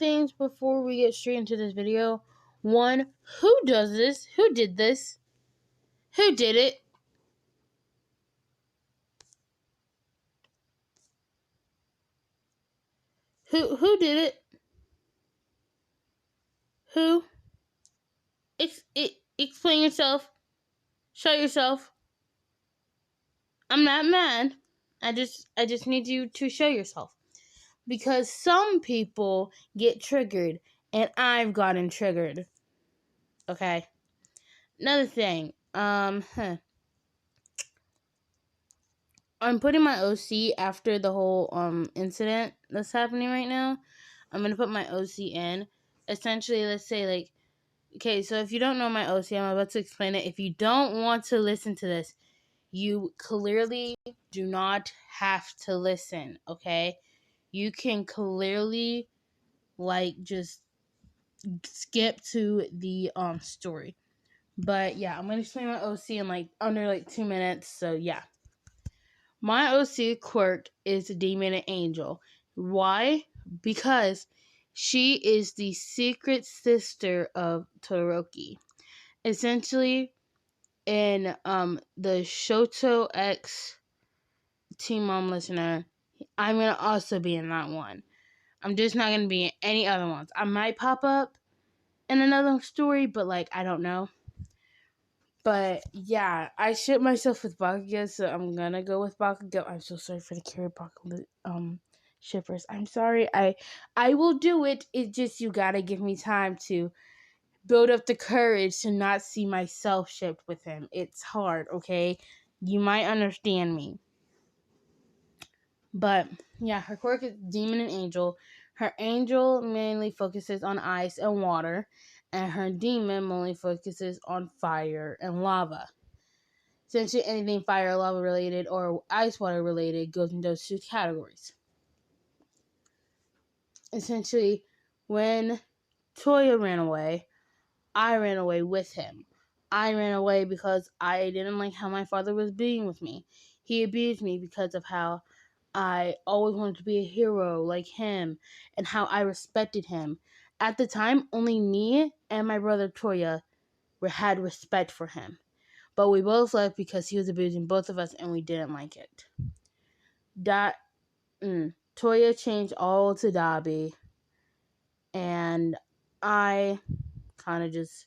things before we get straight into this video. One, who does this? Who did this? Who did it? Who did it? Who? Explain yourself. Show yourself. I'm not mad. I just need you to show yourself. Because some people get triggered, and I've gotten triggered. Okay? Another thing. I'm putting my OC after the whole incident that's happening right now. I'm gonna put my OC in. Essentially, let's say like, okay, so if you don't know my OC, I'm about to explain it. If you don't want to listen to this, you clearly do not have to listen, okay? You can clearly just skip to the story. But yeah, I'm gonna explain my OC in under 2 minutes. So yeah. My OC quirk is Demon and Angel. Why? Because she is the secret sister of Todoroki. Essentially, in the Shoto X Teen Mom listener, I'm gonna also be in that one. I'm just not gonna be in any other ones. I might pop up in another story, but I don't know. But yeah, I ship myself with Bakugo, so I'm gonna go with Bakugo. I'm so sorry for the Carry Bakugo shippers. I'm sorry. I will do it. It's just you gotta give me time to build up the courage to not see myself shipped with him. It's hard, okay? You might understand me. But yeah, her quirk is Demon and Angel. Her angel mainly focuses on ice and water, and her demon mainly focuses on fire and lava. Essentially, anything fire, lava related, or ice water related goes in those two categories. Essentially, when Toya ran away, I ran away with him. I ran away because I didn't like how my father was being with me. He abused me because of how I always wanted to be a hero like him and how I respected him. At the time, only me and my brother Toya had respect for him. But we both left because he was abusing both of us and we didn't like it. Toya changed all to Dabi, and I kind of just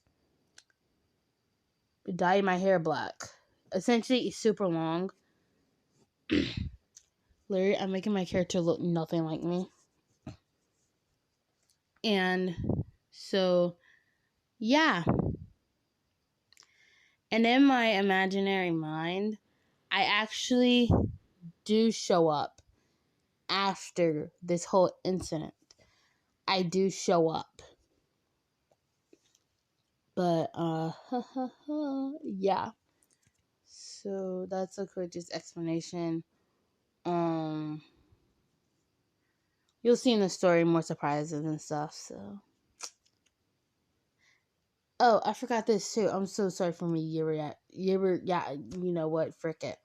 dyed my hair black. Essentially, it's super long. Literally, I'm making my character look nothing like me. And so, yeah. And in my imaginary mind, I actually do show up after this whole incident. I do show up. But, yeah. So, that's a quick just explanation. You'll see in the story more surprises and stuff, so. Oh, I forgot this too. I'm so sorry for me. Yeah, you know what? Frick it.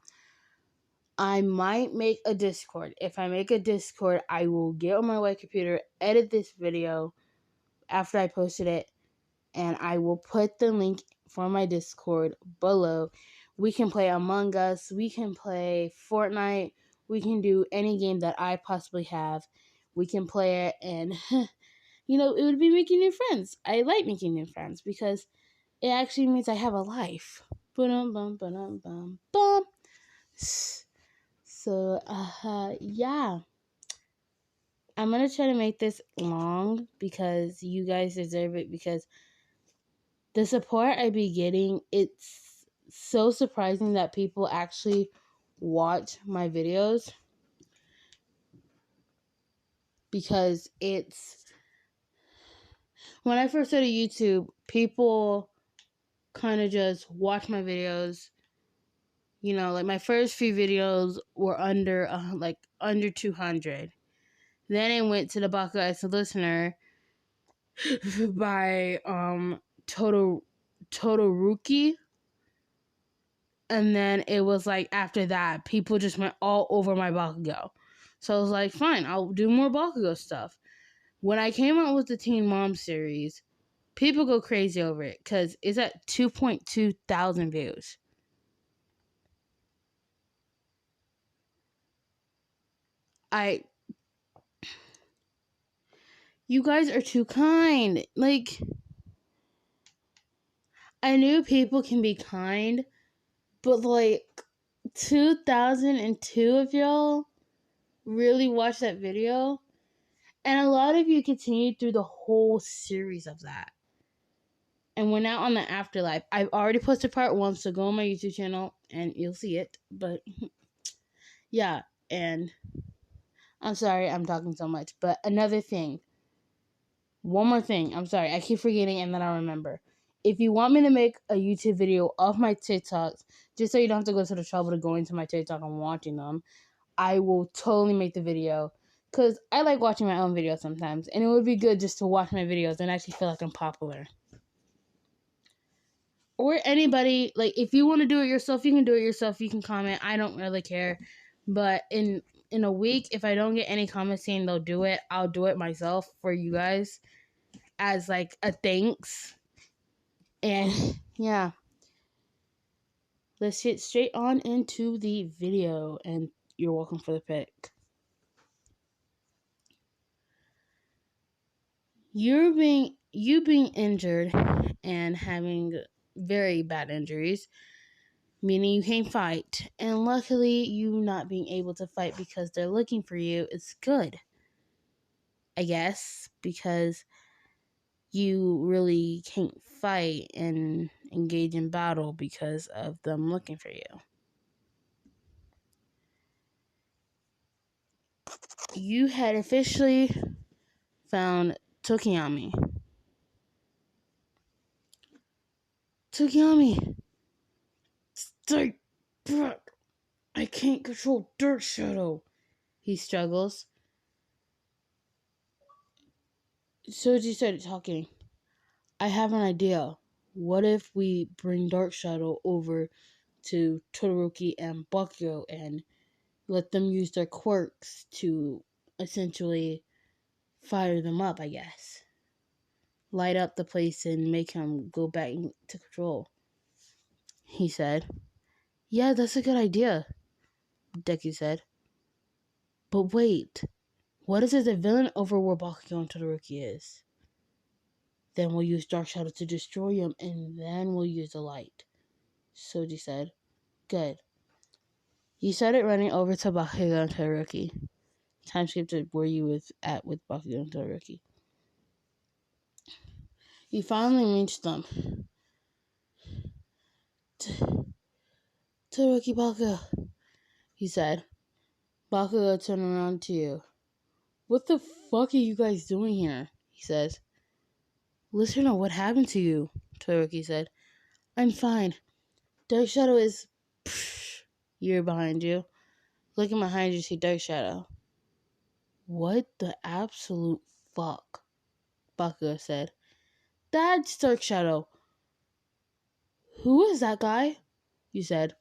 I might make a Discord. If I make a Discord, I will get on my white computer, edit this video after I posted it, and I will put the link for my Discord below. We can play Among Us, we can play Fortnite, we can do any game that I possibly have. We can play it, and it would be making new friends. I like making new friends because it actually means I have a life. Ba-dum-bum. So, yeah. I'm going to try to make this long because you guys deserve it, because the support I be getting, it's so surprising that people actually watch my videos, because when I first started YouTube, people kind of just watch my videos. My first few videos were under 200. Then it went to the Bakugo as a listener by Todoroki. And then it was after that, people just went all over my Bakugo. So I was like, fine, I'll do more Bakugo stuff. When I came out with the Teen Mom series, people go crazy over it because it's at 2.2 thousand views. You guys are too kind. Like, I knew people can be kind, but like 2002 of y'all really watched that video, and a lot of you continued through the whole series of that. And we're now on the afterlife. I've already posted part 1, so go on my YouTube channel and you'll see it. But yeah, and I'm sorry I'm talking so much. But another thing, one more thing. I'm sorry, I keep forgetting and then I remember. If you want me to make a YouTube video of my TikToks, just so you don't have to go to the trouble to go into my TikTok and watching them, I will totally make the video. Because I like watching my own videos sometimes. And it would be good just to watch my videos and actually feel like I'm popular. Or anybody, like, if you want to do it yourself, you can do it yourself. You can comment. I don't really care. But in a week, if I don't get any comments saying they'll do it, I'll do it myself for you guys as like a thanks. And yeah, let's get straight on into the video. And you're welcome for the pick. You being injured and having very bad injuries, meaning you can't fight, and luckily you not being able to fight because they're looking for you is good, I guess, because you really can't fight and engage in battle because of them looking for you. You had officially found Tokiyami. Stay back! I can't control Dirt Shadow, he struggles. Soji started talking. I have an idea. What if we bring Dark Shadow over to Todoroki and Bakugo and let them use their quirks to essentially fire them up, I guess. Light up the place and make him go back to control, he said. Yeah, that's a good idea, Deku said. But wait, what if there's a villain over where Bakugo and Todoroki is? Then we'll use Dark Shadow to destroy him, and then we'll use the light, Soji said. Good. You started running over to Bakugo and Todoroki. Time skip to where you was at with Bakugo and Todoroki. You finally reached them. Todoroki, Bakugo, he said. Bakugo turned around to you. What the fuck are you guys doing here? He says. Listen to what happened to you, Todoroki said. I'm fine. Dark Shadow is... You're behind you. Looking behind you, see Dark Shadow. What the absolute fuck? Bakugo said. That's Dark Shadow. Who is that guy? You said.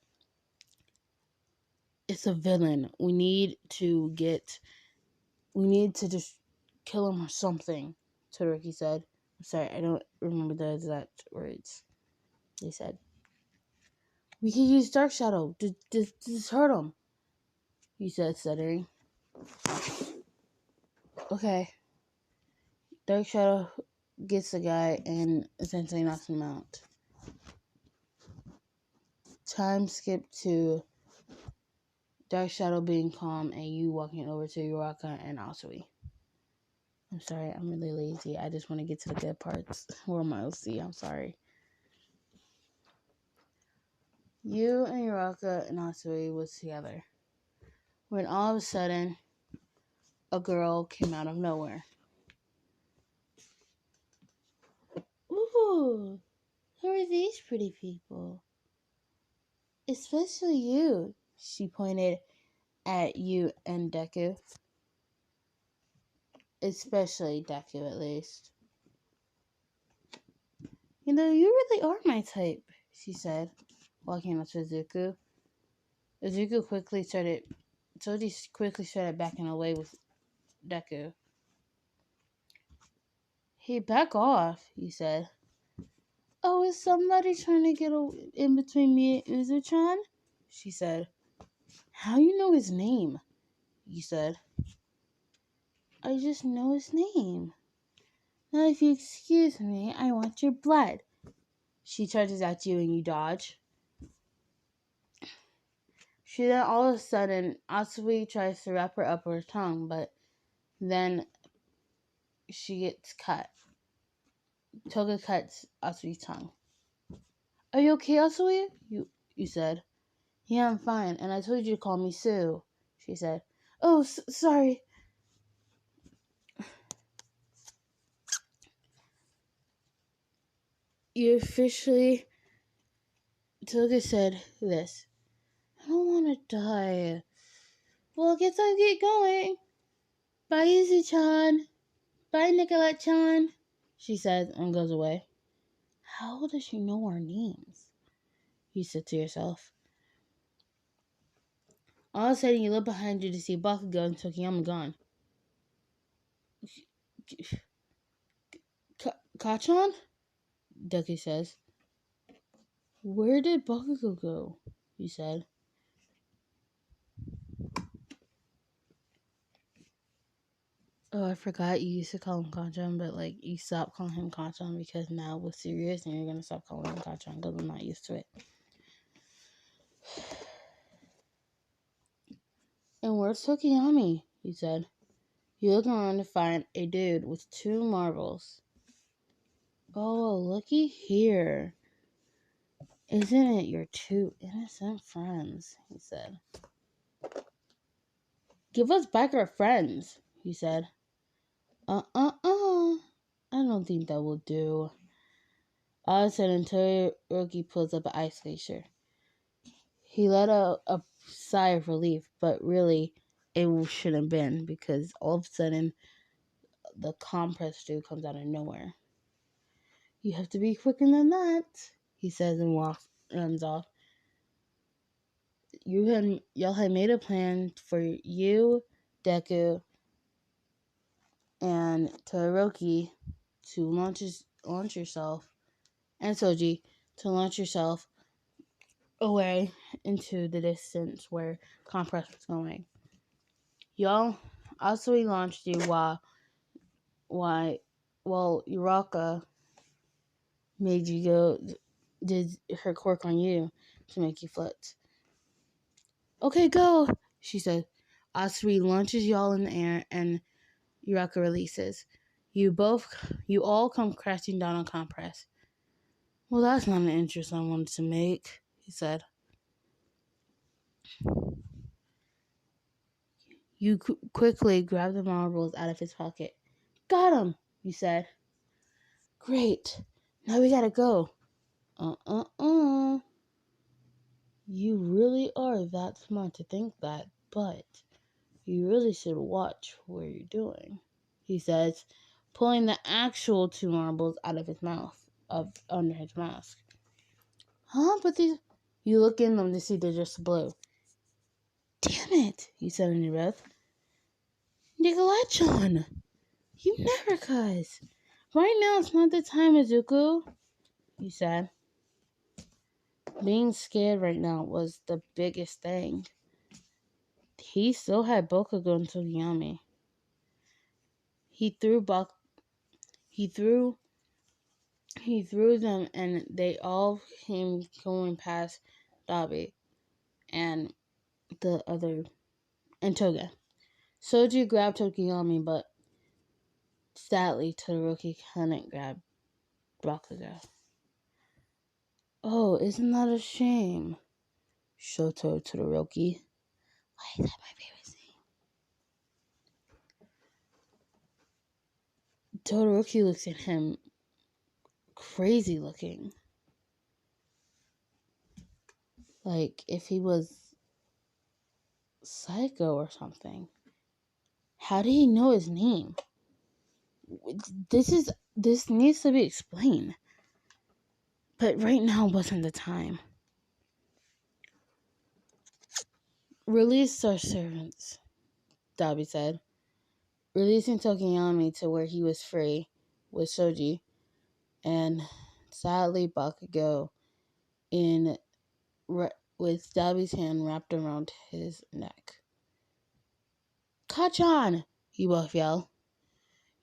It's a villain. We need to just kill him or something, Todoroki said. I'm sorry, I don't remember the exact words they said. We can use Dark Shadow to just hurt him, he said, stuttering. Okay. Dark Shadow gets the guy and essentially knocks him out. Time skip to Dark Shadow being calm and you walking over to Uraka and Asui. I'm sorry, I'm really lazy. I just want to get to the good parts. Where am I? Let's see. I'm sorry. You and Uraka and Asui was together when all of a sudden a girl came out of nowhere. Ooh, who are these pretty people? Especially you, she pointed at you and Deku. Especially Deku, at least. You know, you really are my type, she said, walking up to Izuku. Soji quickly started backing away with Deku. Hey, back off, he said. Oh, is somebody trying to get in between me and Uzu-chan? She said. How you know his name? He said. I just know his name. Now, if you excuse me, I want your blood. She charges at you and you dodge. She then all of a sudden, Asui tries to wrap her up with her tongue, but then she gets cut. Toga cuts Asui's tongue. Are you okay, Asui? You said. Yeah, I'm fine, and I told you to call me Sue, she said. Oh, sorry. You officially... Toga said this. I don't want to die. Well, I guess I'll get going. Bye, Izzy-chan. Bye, Nicolette-chan, she says and goes away. How does she know our names? You said to yourself. All of a sudden, you look behind you to see Bakugo and Tokiyama gone. Kachan? Deku says. Where did Bakugo go? You said. Oh, I forgot you used to call him Kachan, but like you stopped calling him Kachan because now we're serious and you're gonna stop calling him Kachan because I'm not used to it. And where's Tokiyami? He said. You look around to find a dude with 2 marbles. Oh, looky here. Isn't it your 2 innocent friends? He said. Give us back our friends, he said. I don't think that will do. All of a sudden, Todoroki pulls up an ice glacier. He let out a sigh of relief, but really, it shouldn't have been because all of a sudden, the compressed dude comes out of nowhere. You have to be quicker than that, he says and runs off. Y'all had made a plan for you, Deku, and Todoroki to launch yourself, and Soji to launch yourself away into the distance where Compress was going. Y'all also launched you while Uraka made you did her quirk on you to make you float. Okay, go, she said. Asuri launches y'all in the air and Uraka releases. You all come crashing down on Compress. Well, that's not an interest I wanted to make, he said. You quickly grabbed the marbles out of his pocket. Got him, you said. Great. Now we gotta go. You really are that smart to think that, but you really should watch what you're doing, he says, pulling the actual 2 marbles out of his mouth, under his mask. Huh? But these... You look in them to see they're just blue. Damn it, you said in your breath. Nicolette-chan, you never cuss. Right now it's not the time, Izuku, you said. Being scared right now was the biggest thing. He still had Bakugo and Tokiyami. He threw them and they all came going past Dabi and the other and Toga. Soji grabbed Tokiyami, but sadly Todoroki couldn't grab Bakugo. Oh, isn't that a shame? Shoto Todoroki. Why is that my favorite scene? Todoroki looks at him crazy looking. Like if he was psycho or something. How did he know his name? This needs to be explained. But right now wasn't the time. Release our servants, Dabi said, releasing Tokiyami to where he was free with Soji, and sadly Bakugo in with Dabi's hand wrapped around his neck. Kachan! You both yell.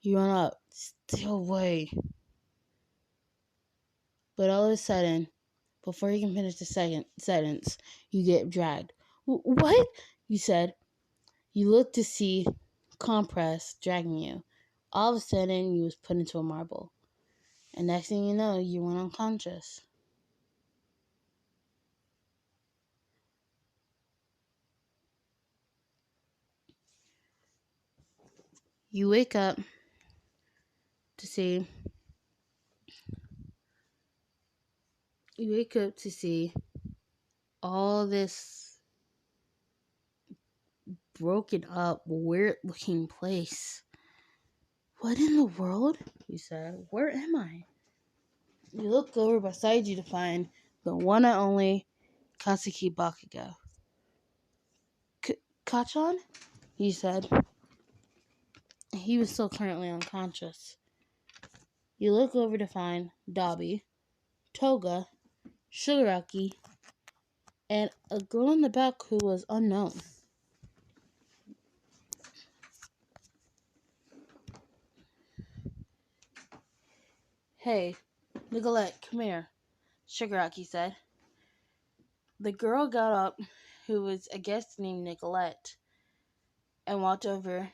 You run up. Stay away. But all of a sudden, before you can finish the sentence, you get dragged. What? You said. You look to see Compress dragging you. All of a sudden, you was put into a marble. And next thing you know, you went unconscious. You wake up to see all this broken up, weird looking place. What in the world? You said. Where am I? You look over beside you to find the one and only Katsuki Bakugo. Kachan? He said. He was still currently unconscious. You look over to find Dabi, Toga, Shigaraki, and a girl in the back who was unknown. Hey, Nicolette, come here, Shigaraki said. The girl got up, who was a guest named Nicolette, and walked over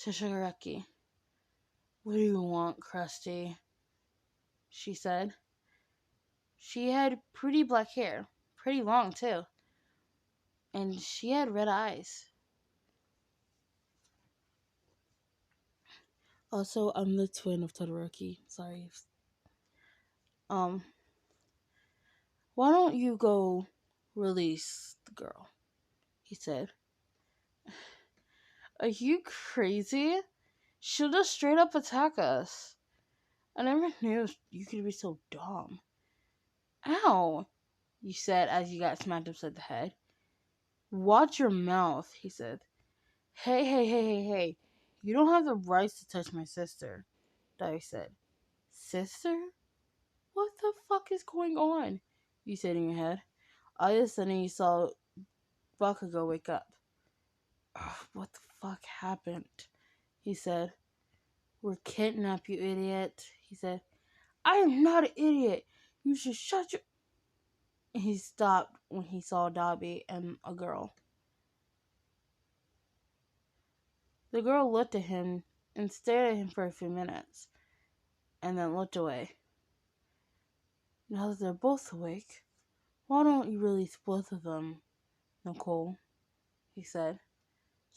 to Shigaraki. What do you want, Krusty? She said. She had pretty black hair, pretty long too, and she had red eyes. Also, I'm the twin of Todoroki. Sorry. Why don't you go release the girl? He said. Are you crazy? She'll just straight up attack us. I never knew you could be so dumb. Ow, you said as you got smacked upside the head. Watch your mouth, he said. Hey. You don't have the rights to touch my sister, Dai said. Sister? What the fuck is going on? You said in your head. All of a sudden you saw Bakugo wake up. What the fuck happened? He said. We're kidnapped, you idiot, he said. I am not an idiot. You should shut your... He stopped when he saw Dabi and a girl. The girl looked at him and stared at him for a few minutes, and then looked away. Now that they're both awake, why don't you release both of them, Nicole? He said.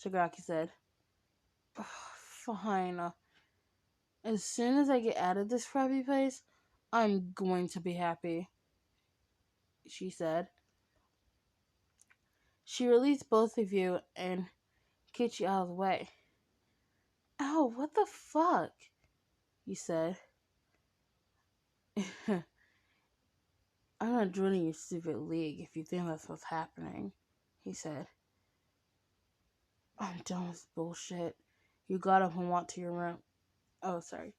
Shigaraki said. Fine. As soon as I get out of this crappy place, I'm going to be happy, she said. She released both of you and get you out of the way. Ow, what the fuck? You said. I'm not joining your stupid league if you think that's what's happening, he said. I'm done with bullshit. You got up and walked to your room. Oh, sorry.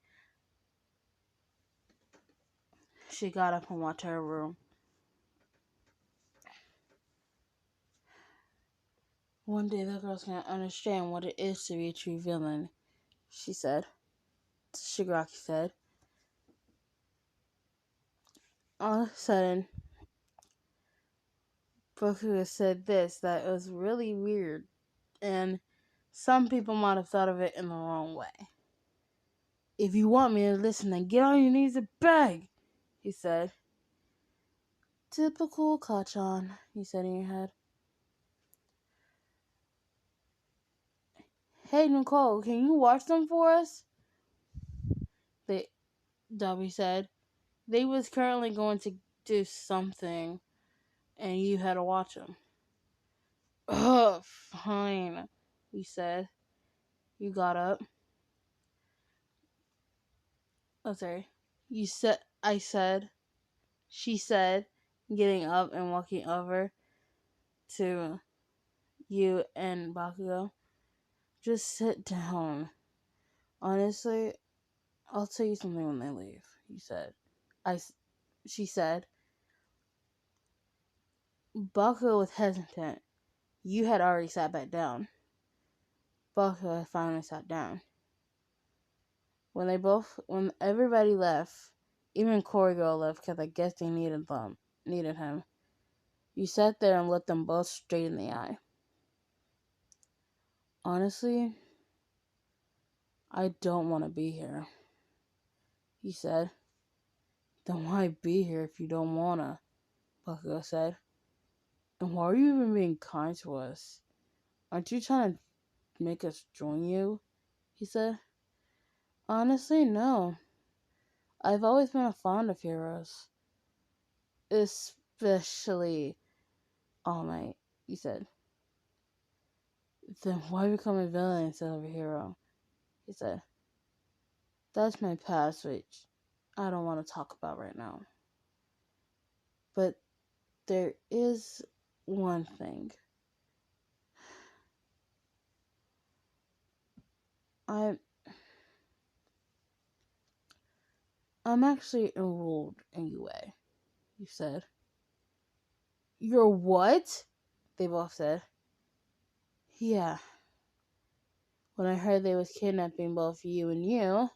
She got up and walked to her room. One day the girl's gonna understand what it is to be a true villain, she said. Shigaraki said. All of a sudden, Bakugo said this that was really weird, and some people might have thought of it in the wrong way. If you want me to listen, then get on your knees and beg, he said. Typical Kachan, you said in your head. Hey, Nicole, can you watch them for us? Dabi said. They was currently going to do something, and you had to watch them. Oh, fine, he said. You got up. Oh, sorry. She said, getting up and walking over to you and Bakugo. Just sit down. Honestly, I'll tell you something when they leave, he said. She said. Bakugo was hesitant. You had already sat back down. Bakugo had finally sat down. When everybody left, even Koryo left because I guess they needed him. You sat there and looked them both straight in the eye. Honestly, I don't want to be here, he said. Then why be here if you don't wanna? Bakugo said. And why are you even being kind to us? Aren't you trying to make us join you? He said. Honestly, no. I've always been fond of heroes. Especially All Might, he said. Then why become a villain instead of a hero? He said. That's my past, which I don't want to talk about right now. But there is one thing. I'm actually enrolled in UA, he said. You're what? They both said. Yeah. When I heard they was kidnapping both you and you,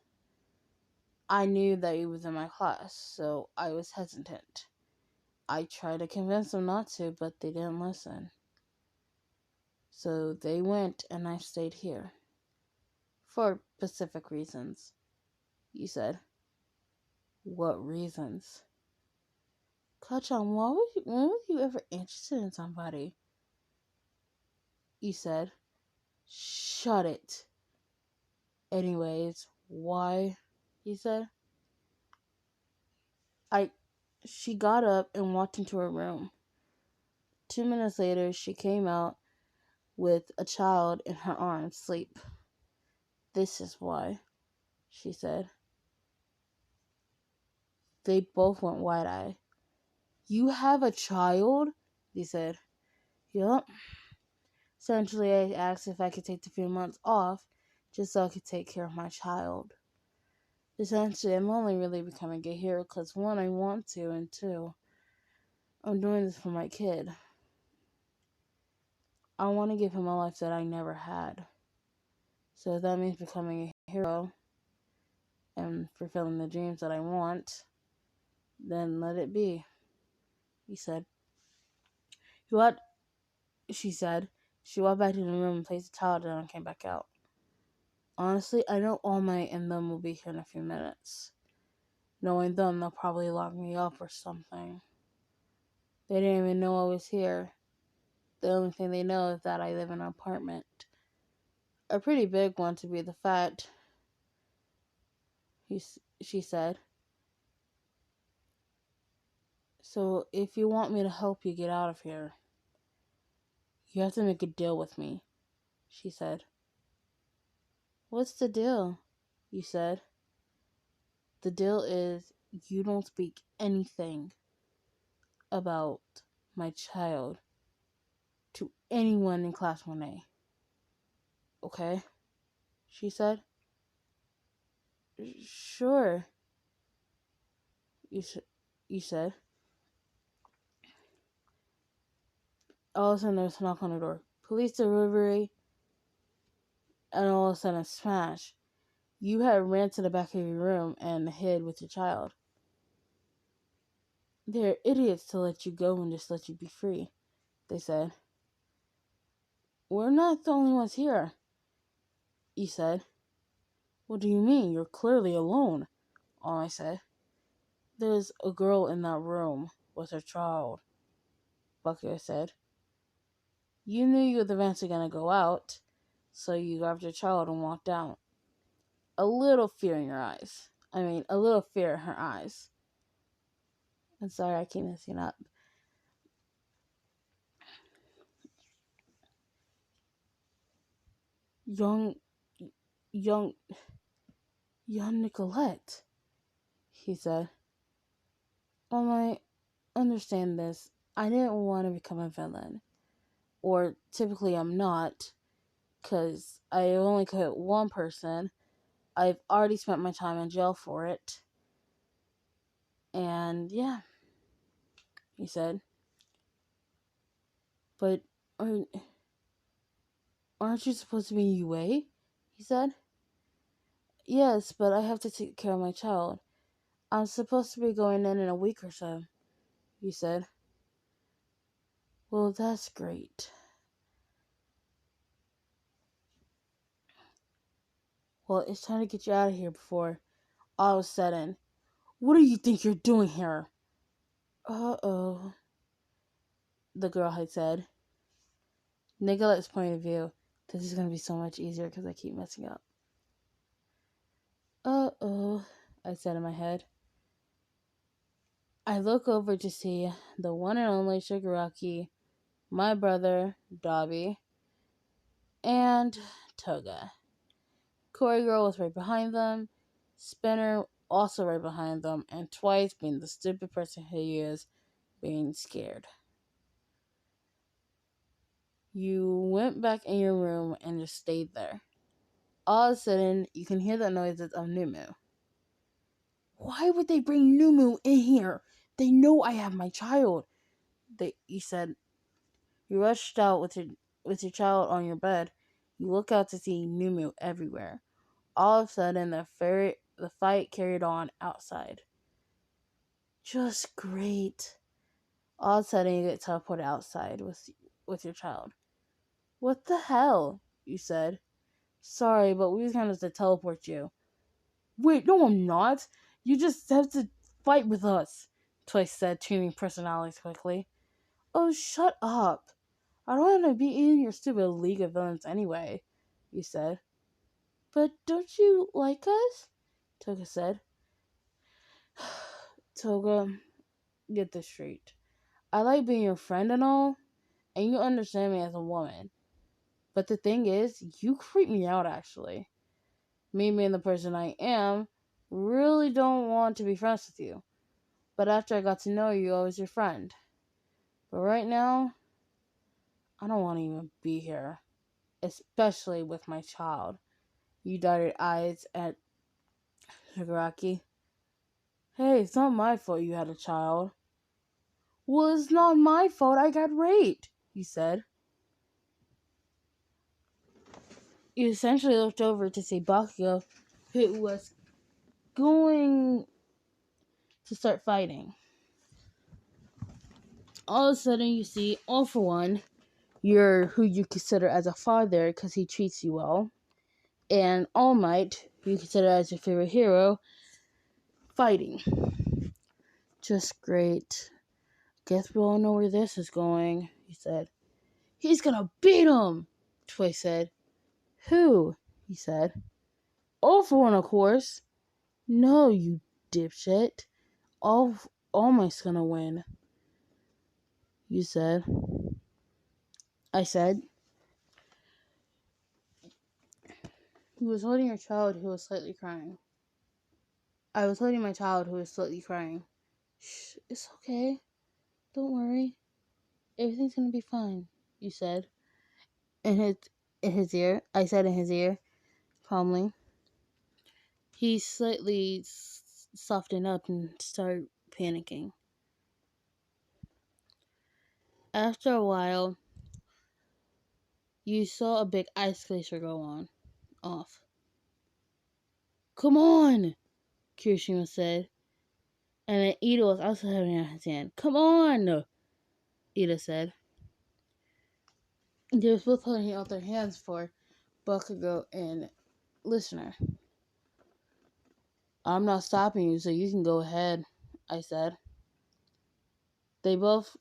I knew that you was in my class, so I was hesitant. I tried to convince them not to, but they didn't listen. So they went and I stayed here. For specific reasons, you said. What reasons? Kachan, when were you ever interested in somebody? You said. Shut it. Anyways, why? He said. She got up and walked into her room. 2 minutes later, she came out with a child in her arms, asleep. This is why, she said. They both went wide-eyed. You have a child? He said. Yup. Essentially, I asked if I could take the few months off just so I could take care of my child. Essentially, I'm only really becoming a hero because, one, I want to, and two, I'm doing this for my kid. I want to give him a life that I never had. So if that means becoming a hero and fulfilling the dreams that I want, then let it be, he said. What? She said. She walked back to the room and placed the towel down and came back out. Honestly, I know All Might and them will be here in a few minutes. Knowing them, they'll probably lock me up or something. They didn't even know I was here. The only thing they know is that I live in an apartment. A pretty big one, to be the fact, she said. So if you want me to help you get out of here, you have to make a deal with me, she said. What's the deal? You said. The deal is you don't speak anything about my child to anyone in Class 1A. Okay? She said. Sure, you said. All of a sudden there was a knock on the door. Police delivery, and all of a sudden a smash. You had ran to the back of your room and hid with your child. They're idiots to let you go and just let you be free, they said. We're not the only ones here, you said. What do you mean? You're clearly alone, I said. There's a girl in that room with her child, Bucky said. You knew you were eventually going to go out, so you grabbed your child and walked out. A little fear in your eyes. A little fear in her eyes. I'm sorry, I keep messing up. Young Nicolette, he said. I understand this. I didn't want to become a villain. Or typically I'm not, because I only killed one person, I've already spent my time in jail for it. And yeah, he said. But aren't, aren't you supposed to be in UA? He said. Yes, but I have to take care of my child. I'm supposed to be going in a week or so, he said. Well, that's great. Well, it's time to get you out of here before all is said in. What do you think you're doing here? Uh-oh, the girl had said. Nicolette's point of view. This is going to be so much easier because I keep messing up. Uh-oh, I said in my head. I look over to see the one and only Shigaraki, my brother, Dabi, and Toga. Cory Girl was right behind them, Spinner also right behind them, and Twice, being the stupid person he is, being scared. You went back in your room and just stayed there. All of a sudden, you can hear the noises of Numu. Why would they bring Numu in here? They know I have my child. He said. You rushed out with your child on your bed. You look out to see Numu everywhere. All of a sudden, the fight carried on outside. Just great. All of a sudden, you get teleported outside with your child. What the hell? You said. Sorry, but we just kind of to teleport you. Wait, no, I'm not. You just have to fight with us, Twice said, changing personalities quickly. Oh, shut up. I don't want to be in your stupid League of Villains anyway, you said. But don't you like us? Toga said. Toga, get this straight. I like being your friend and all, and you understand me as a woman. But the thing is, you creep me out actually. Me being the person I am, really don't want to be friends with you. But after I got to know you, I was your friend. But right now, I don't want to even be here. Especially with my child. You darted eyes at Shigaraki. Hey, it's not my fault you had a child. Well, it's not my fault I got raped, he said. You essentially looked over to see Bakugo, who was going to start fighting. All of a sudden, you see All For One, who you consider as a father because he treats you well, and All Might, who you consider as your favorite hero, fighting. Just great. Guess we all know where this is going, he said. He's gonna beat him, Toy said. Who? He said. All For One, of course. No, you dipshit. All Might's gonna win, you said. I said. He was holding your child who was slightly crying. I was holding my child who was slightly crying. Shh, it's okay. Don't worry. Everything's gonna be fine, you said. In his ear. I said in his ear, calmly. He slightly softened up and started panicking. After a while, you saw a big ice glacier go off. Come on, Kirishima said. And then Ida was also having it in his hand. Come on, Ida said. They were both holding out their hands for Bakugo and Listener. I'm not stopping you, so you can go ahead, I said. They both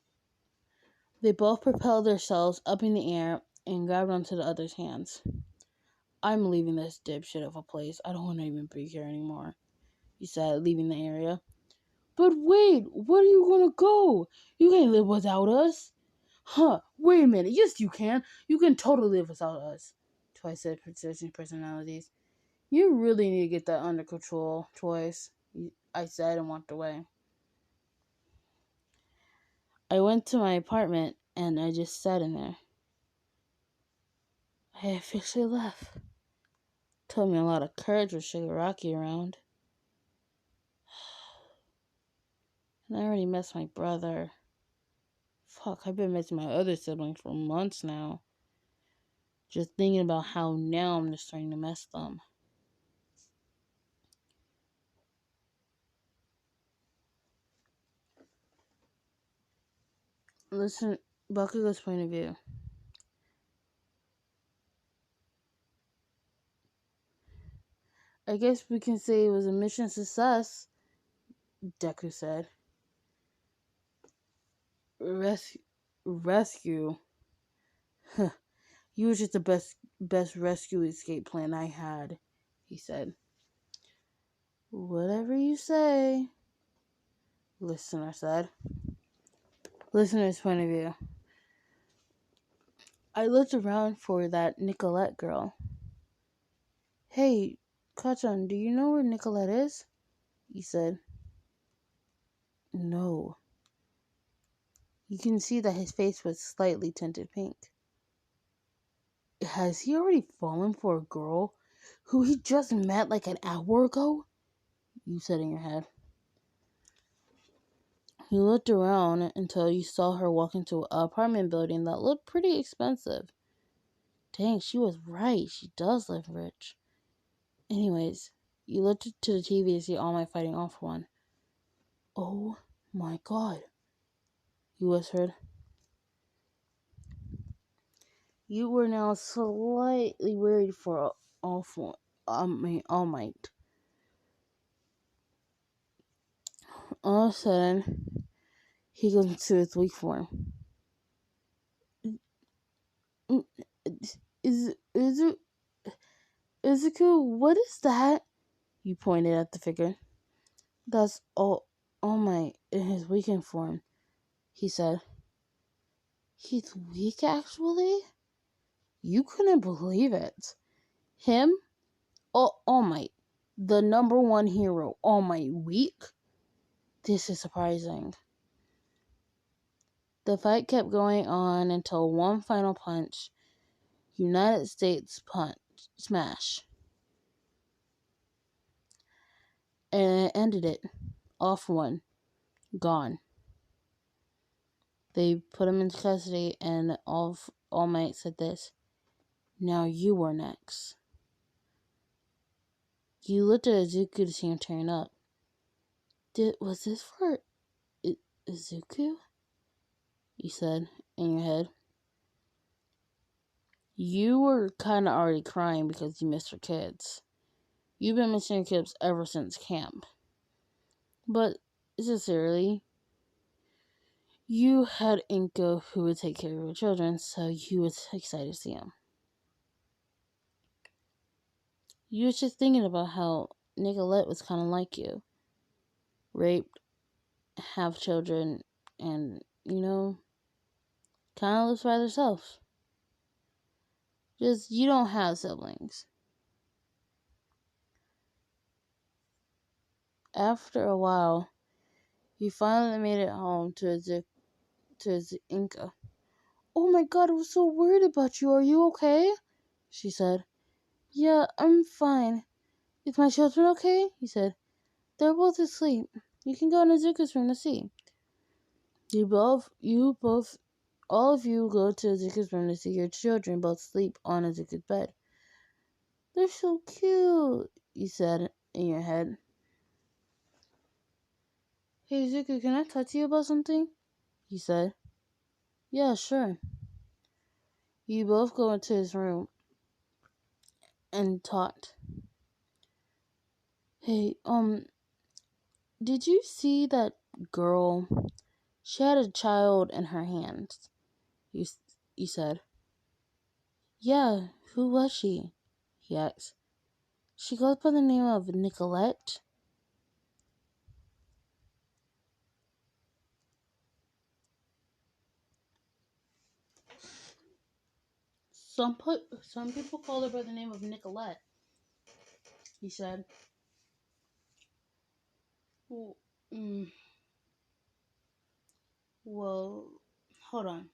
propelled themselves up in the air and grabbed onto the other's hands. I'm leaving this dipshit of a place. I don't want to even be here anymore, he said, leaving the area. But wait, where are you gonna go? You can't live without us. Huh, wait a minute. Yes, you can. You can totally live without us, Twice said, switching personalities. You really need to get that under control, Twice, I said and walked away. I went to my apartment and I just sat in there. I officially left. Told me a lot of courage with Shigaraki around. And I already missed my brother. Fuck, I've been missing my other siblings for months now. Just thinking about how now I'm just starting to miss them. Listen, Bakugo's point of view. I guess we can say it was a mission success, Deku said. Rescue? You was just the best rescue escape plan I had, he said. Whatever you say, listener said. Listener's point of view. I looked around for that Nicolette girl. Hey, Kachan, do you know where Nicolette is? He said. No. You can see that his face was slightly tinted pink. Has he already fallen for a girl who he just met like an hour ago? You said in your head. He looked around until you saw her walk into an apartment building that looked pretty expensive. Dang, she was right. She does live rich. Anyways, you looked to the TV to see All Might fighting off one. Oh my god, you whispered. You were now slightly worried for All Might. All of a sudden, he goes into his weak form. Is it Izuku? What is that? You pointed at the figure. That's All Might in his weakened form, he said. He's weak, actually? You couldn't believe it. Him? All Might. The number one hero. All Might weak? This is surprising. The fight kept going on until one final punch. United States punch. Smash. And it ended it. Off one. Gone. They put him into custody and All Might said this. Now you are next. You looked at Izuku to see him turn up. Was this for Izuku? You said in your head. You were kind of already crying because you missed your kids. You've been missing your kids ever since camp. But, sincerely, you had Inko who would take care of your children, so you was excited to see him. You was just thinking about how Nicolette was kind of like you. Raped, have children, and, kind of lives by herself. Just, you don't have siblings. After a while, you finally made it home to his Inka. Oh my god, I was so worried about you. Are you okay? She said. Yeah, I'm fine. Is my children okay? He said. They're both asleep. You can go in Izuku's room to see. All of you go to Izuku's room to see your children both sleep on Izuku's bed. They're so cute, you said in your head. Hey, Izuku, can I talk to you about something? He said. Yeah, sure. You both go into his room and talked. Hey, did you see that girl? She had a child in her hands. You said. Yeah, who was she? He asked. She goes by the name of Nicolette. Some people call her by the name of Nicolette. He said. Well, well, hold on.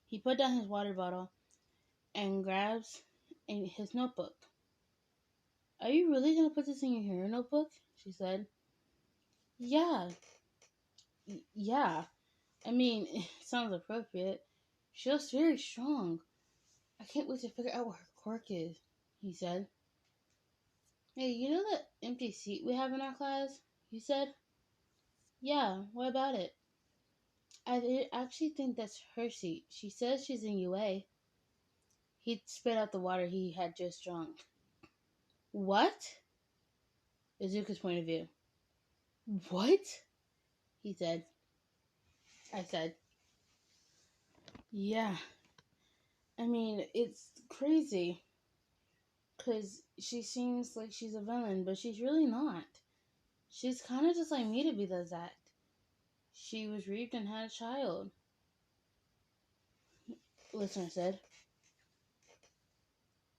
He put down his water bottle and grabs his notebook. Are you really going to put this in your hair notebook? She said. Yeah. Yeah. I mean, it sounds appropriate. She looks very strong. I can't wait to figure out what her quirk is, he said. Hey, you know that empty seat we have in our class? He said. Yeah, what about it? I actually think that's her seat. She says she's in UA. He spit out the water he had just drunk. What? Izuku's point of view. What? He said. I said. Yeah. I mean, it's crazy. Because she seems like she's a villain, but she's really not. She's kind of just like me to be the exact. She was raped and had a child. Listener said.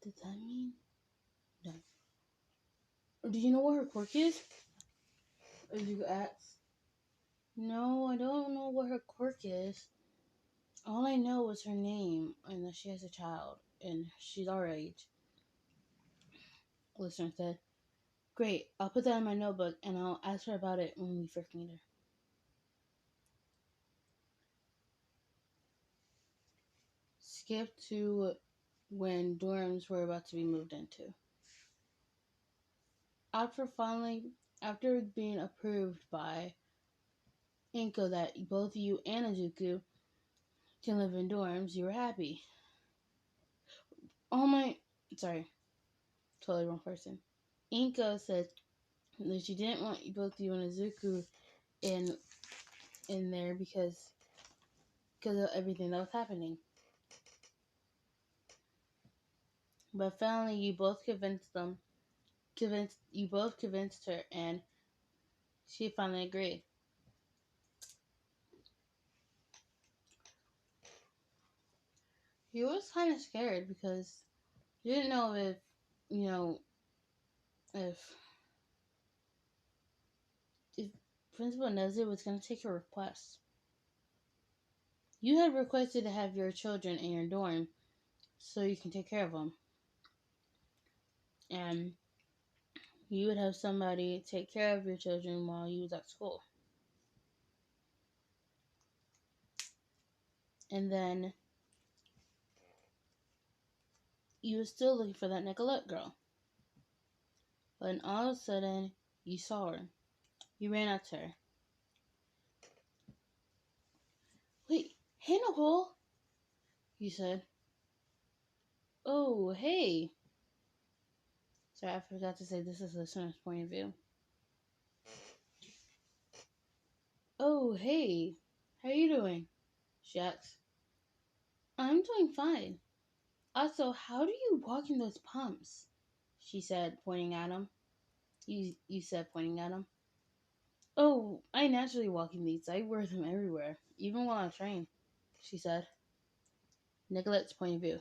Did that mean? No. Do you know what her quirk is? Izuku asked. No, I don't know what her quirk is. All I know is her name and that she has a child and she's our age. Listener said. Great, I'll put that in my notebook and I'll ask her about it when we first meet her. Skip to when dorms were about to be moved into. After being approved by Inko that both you and Izuku can live in dorms, you were happy. Sorry, totally wrong person. Inko said that she didn't want both you and Izuku in there because of everything that was happening. But finally, you both convinced her, and she finally agreed. He was kind of scared because he didn't know if, if Principal Nezir was going to take your request. You had requested to have your children in your dorm so you can take care of them. And you would have somebody take care of your children while you was at school. And then you were still looking for that Nicolette girl. But then all of a sudden, you saw her. You ran up to her. Wait, hey Nicole, you said. Oh, hey. Sorry, I forgot to say this is the listener's point of view. Oh, hey. How are you doing? She asked. I'm doing fine. Also, how do you walk in those pumps? She said, pointing at him. You said, pointing at him. Oh, I naturally walk in these. I wear them everywhere, even while I train, she said. Nicolette's point of view.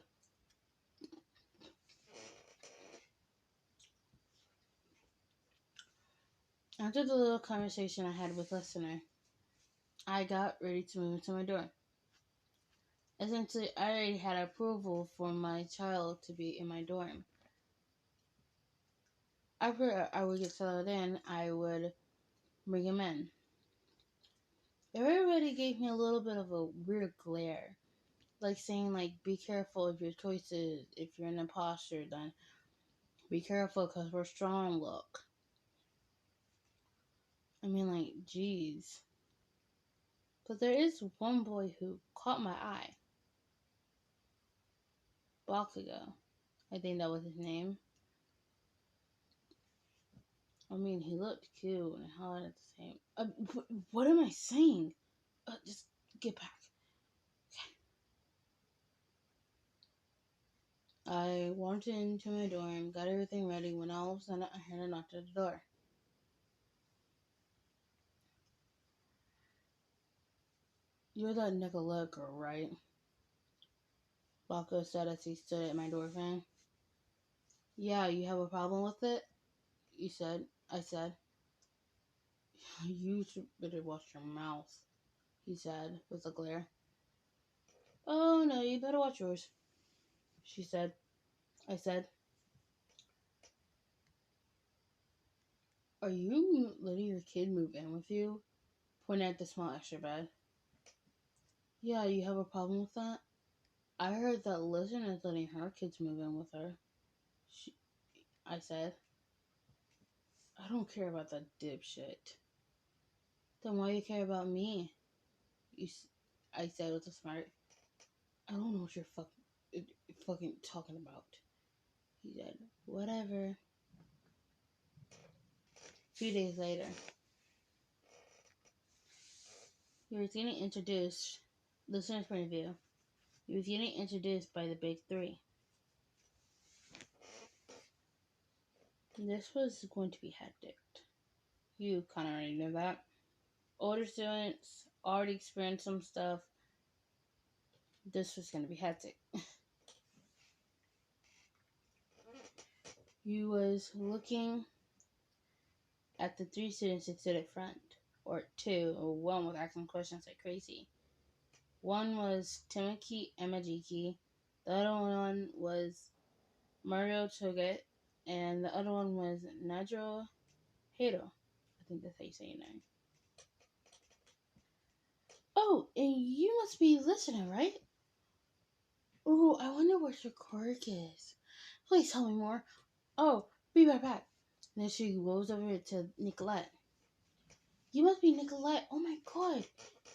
After the little conversation I had with listener, I got ready to move into my dorm. Essentially, I already had approval for my child to be in my dorm. After I would get settled in, I would bring him in. Everybody gave me a little bit of a weird glare. Like saying, be careful of your choices. If you're an imposter, then be careful because we're strong, look. I mean, geez. But there is one boy who caught my eye. Bakugo. I think that was his name. I mean, he looked cute and hot at the same. What am I saying? Just get back. Okay. I walked into my dorm, got everything ready, when all of a sudden I heard a knock at the door. You're that Nicolette girl, right? Bakugo said as he stood at my door frame. Yeah, you have a problem with it? You said. I said. You should better watch your mouth, he said with a glare. Oh no, you better watch yours, she said. I said. Are you letting your kid move in with you? Pointing at the small extra bed. Yeah, you have a problem with that? I heard that Listen is letting her kids move in with her. I said. I don't care about that dipshit. Then why you care about me? I said with a smirk. I don't know what you're fucking talking about. He said, whatever. A few days later, he was getting introduced. Listener's point of view. He was getting introduced by the big three. This was going to be hectic. You kind of already know that. Older students already experienced some stuff. This was going to be hectic. You was looking at the three students that stood at front. Or two, or one was asking questions like crazy. One was Timaki Emajiki. The other one was Mario Toget. And the other one was Najro Hiro. I think that's how you say your name. Oh, and you must be listening, right? Oh, I wonder what your quirk is. Please tell me more. Oh, be right back. And then she goes over to Nicolette. You must be Nicolette. Oh my god.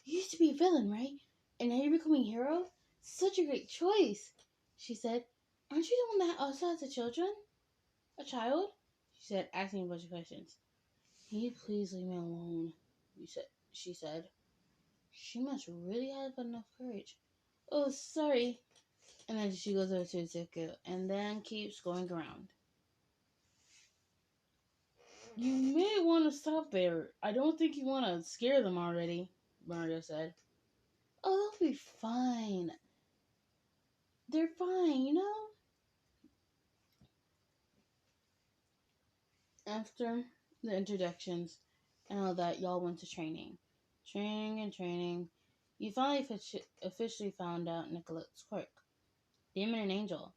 You used to be a villain, right? And now you're becoming a hero? Such a great choice, she said. Aren't you the one that also has a child? She said, asking a bunch of questions. Can you please leave me alone? She said. She must really have enough courage. Oh, sorry. And then she goes over to Deku and then keeps going around. You may want to stop there. I don't think you want to scare them already, Mario said. Oh, they'll be fine. They're fine, you know? After the introductions and all that, y'all went to training. Training. You finally officially found out Nicolette's quirk. Demon and Angel.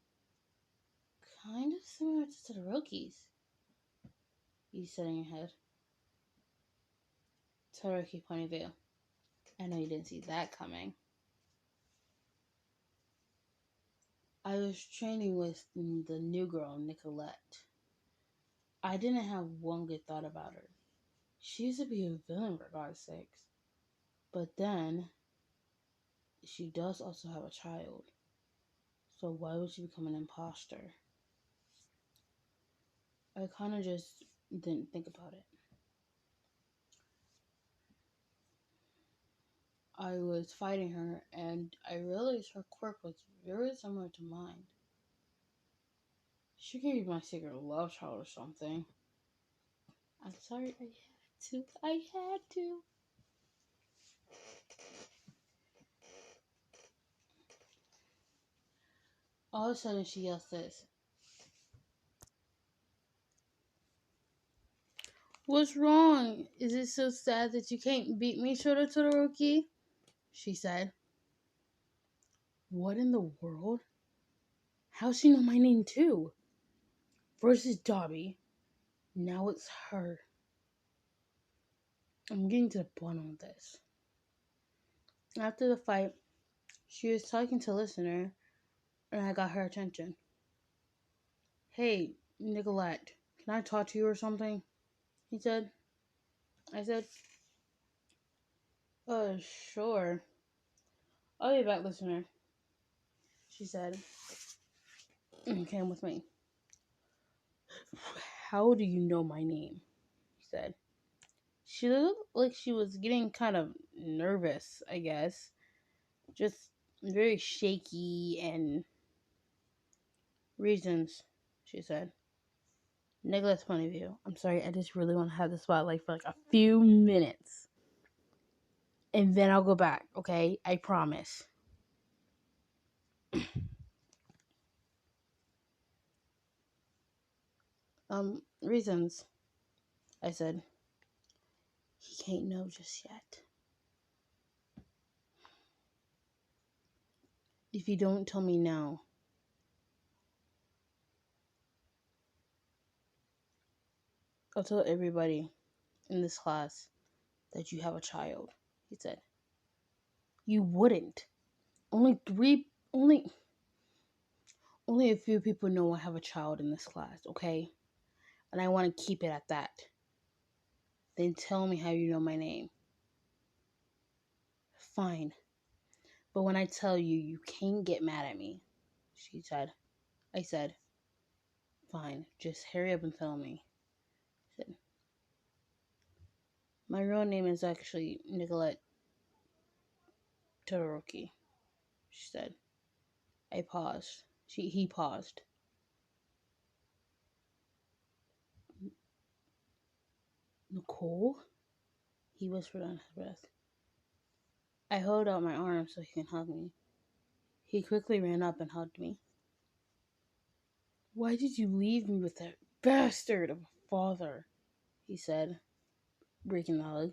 Kind of similar to Todoroki's. You said in your head. Todoroki point of view. I know you didn't see that coming. I was training with the new girl, Nicolette. I didn't have one good thought about her. She used to be a villain, for God's sakes. But then, she does also have a child. So why would she become an imposter? I kind of just didn't think about it. I was fighting her, and I realized her quirk was very similar to mine. She could be my secret love child or something. I'm sorry, I had to. All of a sudden, she yells this. What's wrong? Is it so sad that you can't beat me, Shota Todoroki? She said. What in the world? How's she know my name too? First is Dobby. Now it's her. I'm getting to the bottom of this. After the fight, she was talking to a listener, and I got her attention. Hey, Nicolette, can I talk to you or something? He said. I said, sure. I'll be back, listener. She said, and came with me. How do you know my name? He said. She looked like she was getting kind of nervous, I guess. Just very shaky and reasons, she said. Nicholas' point of view. I'm sorry, I just really want to have the spotlight for like a few minutes. And then I'll go back, okay? I promise. Reasons, I said. He can't know just yet. If you don't tell me now, I'll tell everybody in this class that you have a child, he said. You wouldn't. Only only a few people know I have a child in this class, okay? And I want to keep it at that. Then tell me how you know my name. Fine. But when I tell you, you can't get mad at me, she said. I said, fine, just hurry up and tell me. She said, my real name is actually Nicolette Todoroki, she said. I paused. He paused. Nicole? He whispered under his breath. I held out my arm so he can hug me. He quickly ran up and hugged me. Why did you leave me with that bastard of a father? He said, breaking the hug.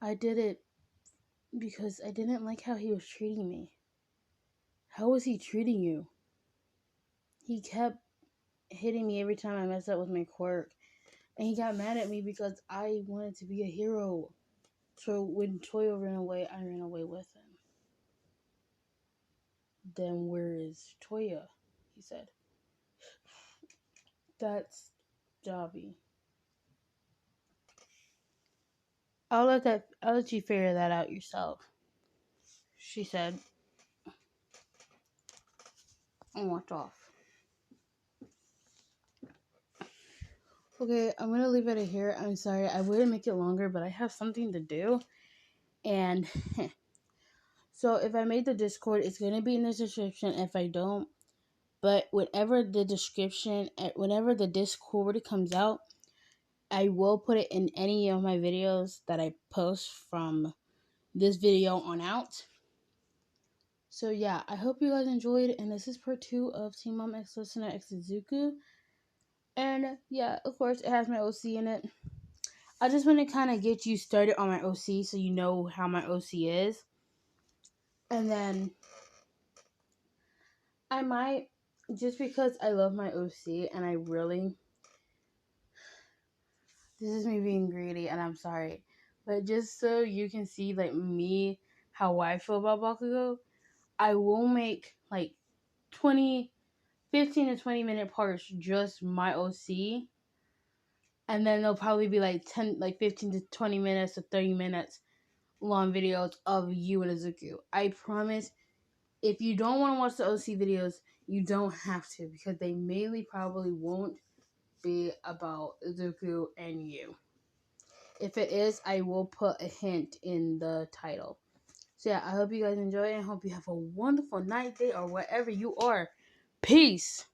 I did it because I didn't like how he was treating me. How was he treating you? He kept hitting me every time I messed up with my quirk. And he got mad at me because I wanted to be a hero. So when Toyo ran away, I ran away with him. Then where is Toya? He said. That's Dobby. I'll let you figure that out yourself, she said, and walked off. Okay, I'm gonna leave it here. I'm sorry, I wouldn't make it longer, but I have something to do. And so if I made the Discord, it's gonna be in the description. If I don't, but whenever the Discord comes out, I will put it in any of my videos that I post from this video on out. So yeah, I hope you guys enjoyed, and this is part 2 of Team Mom X Listener X Izuku. And yeah, of course, it has my OC in it. I just want to kind of get you started on my OC so you know how my OC is. And then I might, just because I love my OC and I really, this is me being greedy and I'm sorry, but just so you can see like me, how I feel about Bakugo, I will make like 15 to 20 minute parts just my OC. And then there'll probably be like 15 to 20 minutes to 30 minutes long videos of you and Izuku. I promise, if you don't want to watch the OC videos, you don't have to, because they mainly probably won't be about Izuku and you. If it is, I will put a hint in the title. So yeah, I hope you guys enjoy it and hope you have a wonderful night, day, or wherever you are. Peace!